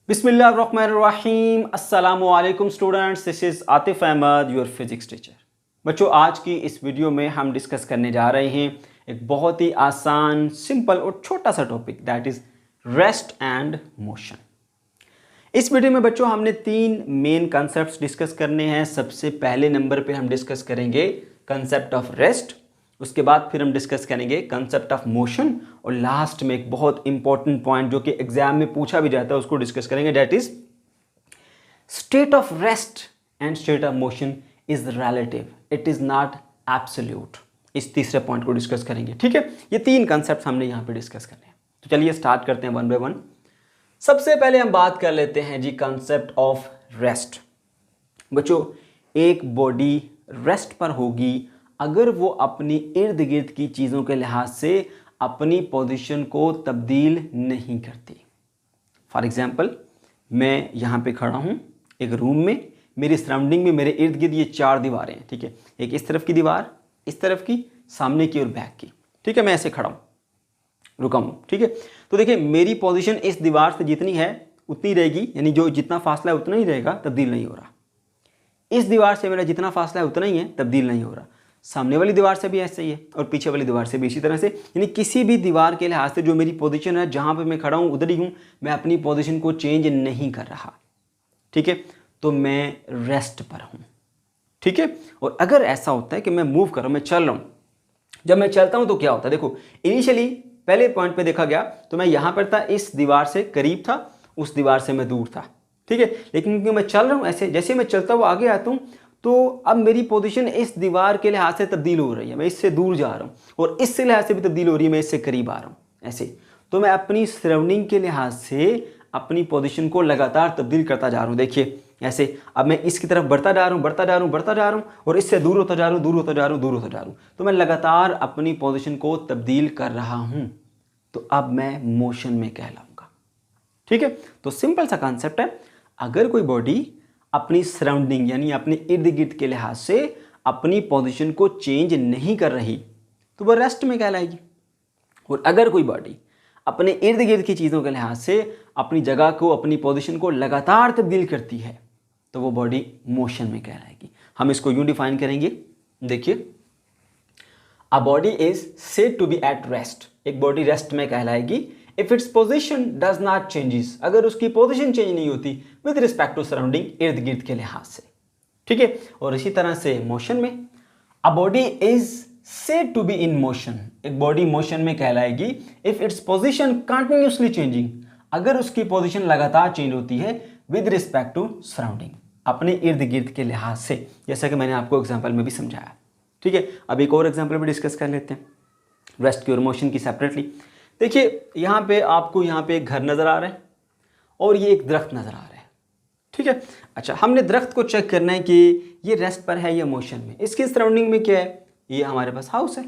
बिस्मिल्लाहिर्रहमानिर्रहीम अस्सलामुअलैकुम students, this is Atif Ahmed, your physics teacher. बच्चों, आज की इस वीडियो में हम डिस्कस करने जा रहे हैं एक बहुत ही आसान, सिंपल और छोटा सा topic, that is rest and motion. इस वीडियो में बच्चों हमने तीन मेन कॉन्सेप्ट्स डिस्कस करने हैं। सबसे पहले नंबर पे हम डिस्कस करेंगे कंसेप्ट ऑफ रेस्ट, उसके बाद फिर हम डिस्कस करेंगे कंसेप्ट ऑफ मोशन, और लास्ट में एक बहुत इंपॉर्टेंट पॉइंट जो कि एग्जाम में पूछा भी जाता है उसको डिस्कस करेंगे, that is state of rest and state of motion is relative, it is not absolute. इस तीसरे पॉइंट को डिस्कस करेंगे। ठीक है, ये तीन कंसेप्ट हमने यहाँ पे डिस्कस करने हैं। तो चलिए स्टार्ट करते हैं वन बाय वन। सबसे पहले हम बात कर लेते हैं जी कंसेप्ट ऑफ रेस्ट। बच्चों, एक बॉडी रेस्ट पर होगी अगर वो अपनी इर्द गिर्द की चीज़ों के लिहाज से अपनी पोजीशन को तब्दील नहीं करती। फॉर एग्जांपल, मैं यहाँ पे खड़ा हूँ एक रूम में, मेरी सराउंडिंग में मेरे इर्द गिर्द ये चार दीवारें हैं। ठीक है, एक इस तरफ की दीवार, इस तरफ की, सामने की और बैक की। ठीक है, मैं ऐसे खड़ा हूँ, रुका हूँ। ठीक है, तो देखिए मेरी पोजीशन इस दीवार से जितनी है उतनी रहेगी, यानी जो जितना फासला है उतना ही रहेगा, तब्दील नहीं हो रहा। इस दीवार से मेरा जितना फासला है उतना ही है, तब्दील नहीं हो रहा। सामने वाली दीवार से भी ऐसे ही है और पीछे वाली दीवार से भी इसी तरह से, यानी किसी भी दीवार के लिहाज से जो मेरी पोजीशन है, जहाँ पे मैं खड़ा हूँ उधर ही हूँ, मैं अपनी पोजीशन को चेंज नहीं कर रहा। ठीक है, तो मैं रेस्ट पर हूँ। ठीक है, और अगर ऐसा होता है कि मैं मूव कर रहा हूँ, मैं चल रहा हूँ, जब मैं चलता हूँ तो क्या होता है, देखो इनिशियली पहले पॉइंट पे देखा गया तो मैं यहाँ पर था, इस दीवार से करीब था, उस दीवार से मैं दूर था। ठीक है, लेकिन क्योंकि मैं चल रहा हूँ ऐसे, जैसे मैं चलता हुआ आगे आता हूँ तो अब मेरी पोजीशन इस दीवार के लिहाज से तब्दील हो रही है, मैं इससे दूर जा रहा हूँ, और इससे लिहाज से भी तब्दील हो रही है, मैं इससे करीब आ रहा हूँ ऐसे। तो मैं अपनी सराउंडिंग के लिहाज से अपनी पोजीशन को लगातार तब्दील करता जा रहा हूँ। देखिए ऐसे, अब मैं इसकी तरफ बढ़ता जा रहा हूँ, बढ़ता जा रहा हूँ, बढ़ता जा रहा हूँ, और इससे दूर होता जा रहा हूँ, दूर होता जा रहा हूँ, दूर होता जा रहा हूँ। तो मैं लगातार अपनी पोजीशन को तब्दील कर रहा हूँ, तो अब मैं मोशन में कहलाऊंगा। ठीक है, तो सिंपल सा कॉन्सेप्ट है, अगर कोई बॉडी अपनी सराउंडिंग यानी अपने इर्द गिर्द के लिहाज से अपनी पोजीशन को चेंज नहीं कर रही तो वह रेस्ट में कहलाएगी, और अगर कोई बॉडी अपने इर्द गिर्द की चीज़ों के लिहाज से अपनी जगह को, अपनी पोजीशन को लगातार तब्दील करती है तो वो बॉडी मोशन में कहलाएगी। हम इसको यूं डिफाइन करेंगे, देखिए, a body is said to be at rest, एक बॉडी रेस्ट में कहलाएगी if its position does not changes, अगर उसकी पोजीशन चेंज नहीं होती विद रिस्पेक्ट टू सराउंडिंग, इर्द गिर्द के लिहाज से। ठीक है, और इसी तरह से मोशन में a body is said to be in motion, एक बॉडी मोशन में कहलाएगी if its position continuously changing, अगर उसकी पोजीशन लगातार चेंज होती है विद रिस्पेक्ट टू सराउंडिंग, अपने इर्द गिर्द के लिहाज से, जैसा कि मैंने आपको एग्जाम्पल में भी समझाया। ठीक है, अब एक और एग्जाम्पल भी डिस्कस कर लेते हैं रेस्ट की और मोशन की सेपरेटली। देखिए यहाँ पे आपको यहाँ पे एक घर नज़र आ रहा है और ये एक दरख्त नज़र आ रहा है। ठीक है, अच्छा, हमने दरख्त को चेक करना है कि ये रेस्ट पर है या मोशन में। इसकी सराउंडिंग में क्या है, ये हमारे पास हाउस है।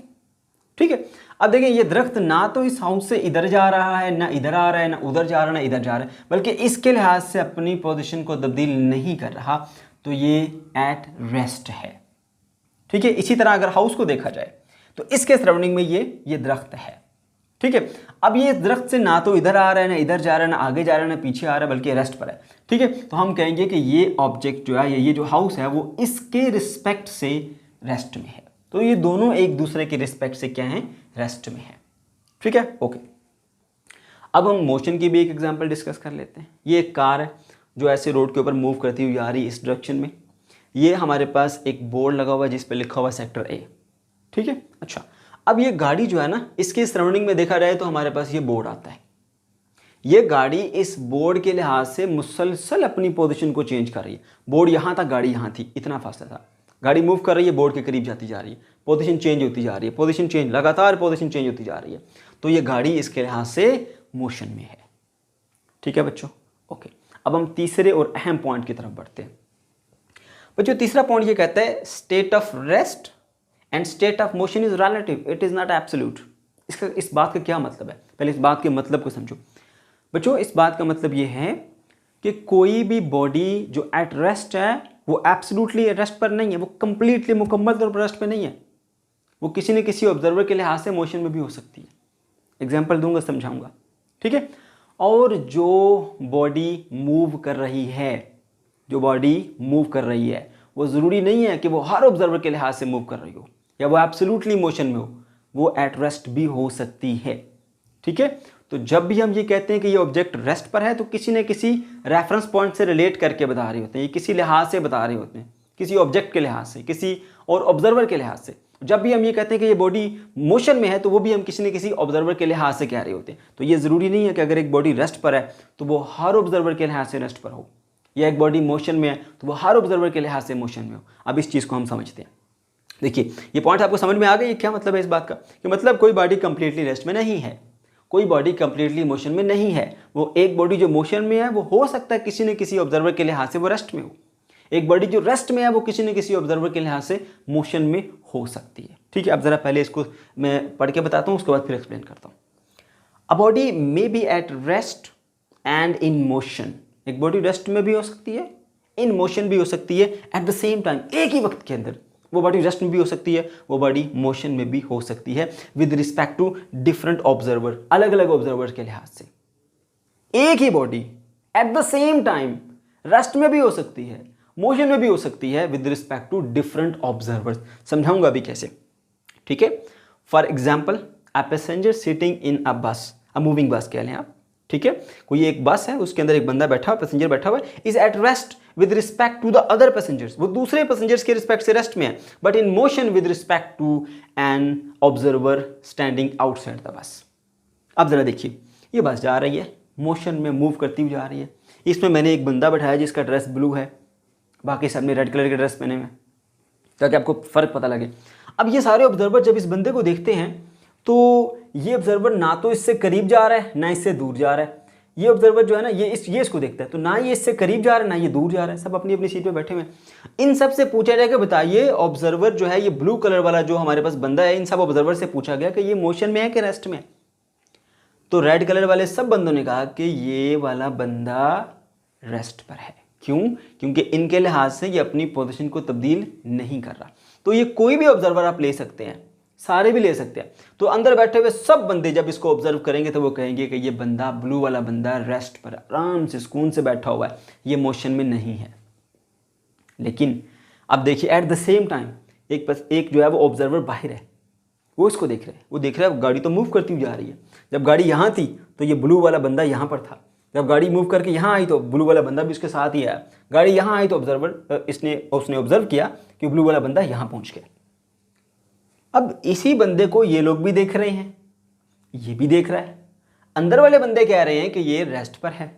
ठीक है, अब देखिए ये दरख्त ना तो इस हाउस से इधर जा रहा है, ना इधर आ रहा है, ना उधर जा रहा है, ना इधर जा रहा है, बल्कि इसके लिहाज से अपनी पोजीशन को तब्दील नहीं कर रहा, तो ये एट रेस्ट है। ठीक है, इसी तरह अगर हाउस को देखा जाए तो इसके सराउंडिंग में ये दरख्त है। ठीक है, अब ये दरख्त से ना तो इधर आ रहा है, ना इधर जा रहा है, ना आगे जा रहा है, ना पीछे आ रहा है, बल्कि रेस्ट पर है। ठीक है, तो हम कहेंगे कि ये ऑब्जेक्ट जो है, ये जो हाउस है, वो इसके रिस्पेक्ट से रेस्ट में है। तो ये दोनों एक दूसरे के रिस्पेक्ट से क्या है, रेस्ट में है। ठीक है, ओके। अब हम मोशन की भी एक एग्जांपल डिस्कस कर लेते हैं। ये एक कार है जो ऐसे रोड के ऊपर मूव करती हुई आ रही है इस डायरेक्शन में। ये हमारे पास एक बोर्ड लगा हुआ है जिस पे लिखा हुआ सेक्टर ए। ठीक है, अच्छा, अब ये गाड़ी जो है ना, इसके सराउंडिंग में देखा जाए तो हमारे पास ये बोर्ड आता है। ये गाड़ी इस बोर्ड के लिहाज से मुसलसल अपनी पोजीशन को चेंज कर रही है। बोर्ड यहाँ था, गाड़ी यहाँ थी, इतना फासला था, गाड़ी मूव कर रही है, बोर्ड के करीब जाती जा रही है, पोजीशन चेंज होती जा रही है, पोजीशन चेंज, लगातार पोजीशन चेंज होती जा रही है, तो ये गाड़ी इसके लिहाज से मोशन में है। ठीक है बच्चों, ओके। अब हम तीसरे और अहम पॉइंट की तरफ बढ़ते हैं। बच्चों, तीसरा पॉइंट ये कहता है state of rest and state of motion is relative, it is not absolute. इस बात का क्या मतलब है, पहले इस बात के मतलब को समझो। बच्चों, इस बात का मतलब ये है कि कोई भी बॉडी जो एट रेस्ट है वो एब्सोल्युटली रेस्ट पर नहीं है, वो कंप्लीटली मुकम्मल तौर पर रेस्ट पर नहीं है, वो किसी न किसी ऑब्जर्वर के लिहाज से मोशन में भी हो सकती है। एग्जाम्पल दूंगा, समझाऊंगा। ठीक है, और जो बॉडी मूव कर रही है, जो बॉडी मूव कर रही है वो ज़रूरी नहीं है कि वो हर ऑब्जर्वर के लिहाज से मूव कर रही हो या वो एब्सोल्युटली मोशन में हो, वो एट रेस्ट भी हो सकती है। ठीक है, तो जब भी हम ये कहते हैं कि ये ऑब्जेक्ट रेस्ट पर है तो किसी न किसी रेफरेंस पॉइंट से रिलेट करके बता रहे होते हैं, ये किसी लिहाज से बता रहे होते हैं, किसी ऑब्जेक्ट के लिहाज से, किसी और ऑब्जर्वर के लिहाज से। जब भी हम ये कहते हैं कि ये बॉडी मोशन में है तो वो भी हम किसी न किसी ऑब्जर्वर के लिहाज से कह रहे होते हैं। तो ये ज़रूरी नहीं है कि अगर एक बॉडी रेस्ट पर है तो वो हर ऑब्जर्वर के लिहाज से रेस्ट पर हो, या एक बॉडी मोशन में है तो वो हर ऑब्जर्वर के लिहाज से मोशन में हो। अब इस चीज़ को हम समझते हैं। देखिए, ये पॉइंट आपको समझ में आ गई, क्या मतलब है इस बात का? कि मतलब कोई बॉडी कंप्लीटली रेस्ट में नहीं है, कोई बॉडी कंप्लीटली मोशन में नहीं है। वो एक बॉडी जो मोशन में है वो हो सकता है किसी न किसी ऑब्जर्वर के लिहाज से वो रेस्ट में हो, एक बॉडी जो रेस्ट में है वो किसी न किसी ऑब्जर्वर के लिहाज से मोशन में हो सकती है। ठीक है, अब जरा पहले इसको मैं पढ़ के बताता हूँ, उसके बाद फिर एक्सप्लेन करता हूँ। A body may be at rest and in motion, एक बॉडी रेस्ट में भी हो सकती है, इन मोशन भी हो सकती है, एट द सेम टाइम, एक ही वक्त के अंदर वो बॉडी रेस्ट में भी हो सकती है, वो बॉडी मोशन में भी हो सकती है, with respect to different observer, अलग अलग ऑब्जर्वर के लिहाज से। एक ही body at the same time rest में भी हो सकती है, मोशन में भी हो सकती है, with respect to different observers. समझाऊंगा अभी कैसे। ठीक है, for example a passenger sitting in a bus, a moving बस कह लें आप। ठीक है, कोई एक बस है, उसके अंदर एक बंदा बैठा हुआ, पैसेंजर बैठा हुआ है, is at rest with respect to the other passengers, वो दूसरे पैसेंजर्स के रिस्पेक्ट से रेस्ट में है, but in motion with respect to an observer standing outside the bus. अब जरा देखिए, ये बस जा रही है, मोशन में मूव करती हुई जा रही है, इसमें मैंने एक बंदा बैठाया जिसका ड्रेस ब्लू है, बाकी सब ने रेड कलर के ड्रेस पहने हुए, ताकि आपको फ़र्क पता लगे। अब ये सारे ऑब्जर्वर जब इस बंदे को देखते हैं तो ये ऑब्जर्वर ना तो इससे करीब जा रहा है ना इससे दूर जा रहा है। ये ऑब्जर्वर जो है ना, ये इसको देखता है, तो ना ये इससे करीब जा रहा है ना ये दूर जा रहा है, सब अपनी अपनी सीट पे बैठे हुए हैं। इन सब से पूछा जाएगा, बताइए ऑब्जर्वर जो है ये ब्लू कलर वाला जो हमारे पास बंदा है, इन सब ऑब्जर्वर से पूछा गया कि ये मोशन में है कि रेस्ट में? तो रेड कलर वाले सब बंदों ने कहा कि ये वाला बंदा रेस्ट पर है। क्यों? क्योंकि इनके लिहाज से ये अपनी पोजीशन को तब्दील नहीं कर रहा। तो ये कोई भी ऑब्जर्वर आप ले सकते हैं, सारे भी ले सकते हैं। तो अंदर बैठे हुए सब बंदे जब इसको ऑब्जर्व करेंगे तो वो कहेंगे कि ये बंदा, ब्लू वाला बंदा रेस्ट पर आराम से सुकून से बैठा हुआ है, ये मोशन में नहीं है। लेकिन अब देखिए, एट द सेम टाइम एक जो है वो ऑब्जर्वर बाहर है, वो इसको देख रहे हैं, वो देख रहा है गाड़ी तो मूव करती हुई जा रही है। जब गाड़ी यहाँ थी तो ये ब्लू वाला बंदा यहाँ पर था, जब गाड़ी मूव करके यहाँ आई तो ब्लू वाला बंदा भी उसके साथ ही आया। गाड़ी यहाँ आई तो उसने ऑब्जर्व किया कि ब्लू वाला बंदा यहाँ पहुँच गया। अब इसी बंदे को ये लोग भी देख रहे हैं, ये भी देख रहा है। अंदर वाले बंदे कह रहे हैं कि ये रेस्ट पर है,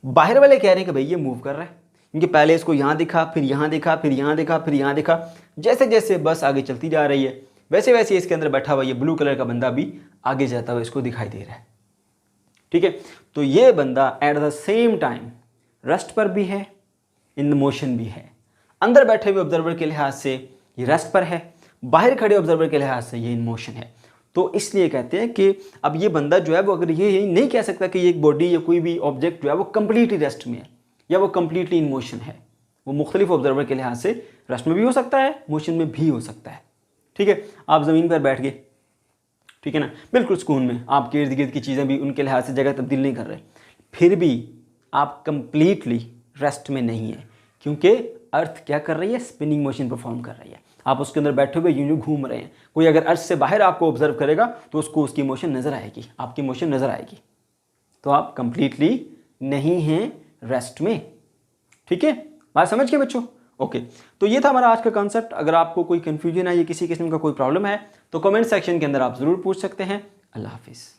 बाहर वाले कह रहे हैं कि भाई ये मूव कर रहा है, क्योंकि पहले इसको यहाँ दिखा, फिर यहाँ दिखा, फिर यहाँ दिखा, फिर यहाँ दिखा। जैसे जैसे बस आगे चलती जा रही है वैसे वैसे इसके अंदर बैठा हुआ ये ब्लू कलर का बंदा भी आगे जाता हुआ इसको दिखाई दे रहा है। ठीक है, तो ये बंदा eight the same time rest पर भी है, इन मोशन भी है। अंदर बैठे हुए ऑब्जर्वर के लिहाज से ये रेस्ट पर है, बाहर खड़े ऑब्जर्वर के लिहाज से ये इन मोशन है। तो इसलिए कहते हैं कि अब ये बंदा जो है वो अगर ये नहीं कह सकता कि ये एक बॉडी या कोई भी ऑब्जेक्ट जो है वो कंप्लीटली रेस्ट में है या वो कंप्लीटली इन मोशन है। वो मुख्तलिफ ऑब्जर्वर के लिहाज से रेस्ट में भी हो सकता है, मोशन में भी हो सकता है। ठीक है, आप ज़मीन पर बैठ गए, ठीक है ना, बिल्कुल सुकून में, आपके इर्द गिर्द की चीज़ें भी उनके लिहाज से जगह तब्दील नहीं कर रहे, फिर भी आप कंप्लीटली रेस्ट में नहीं है, क्योंकि अर्थ क्या कर रही है? स्पिनिंग मोशन परफॉर्म कर रही है। आप उसके अंदर बैठे हुए यूं घूम रहे हैं। कोई अगर अर्थ से बाहर आपको ऑब्जर्व करेगा तो उसको उसकी मोशन नज़र आएगी, आपकी मोशन नज़र आएगी। तो आप कंप्लीटली नहीं हैं रेस्ट में। ठीक है, बात समझ गए बच्चों? ओके, तो ये था हमारा आज का कॉन्सेप्ट। अगर आपको कोई कन्फ्यूजन है या किसी किस्म का कोई प्रॉब्लम है तो कमेंट सेक्शन के अंदर आप ज़रूर पूछ सकते हैं। अल्लाह हाफिज़।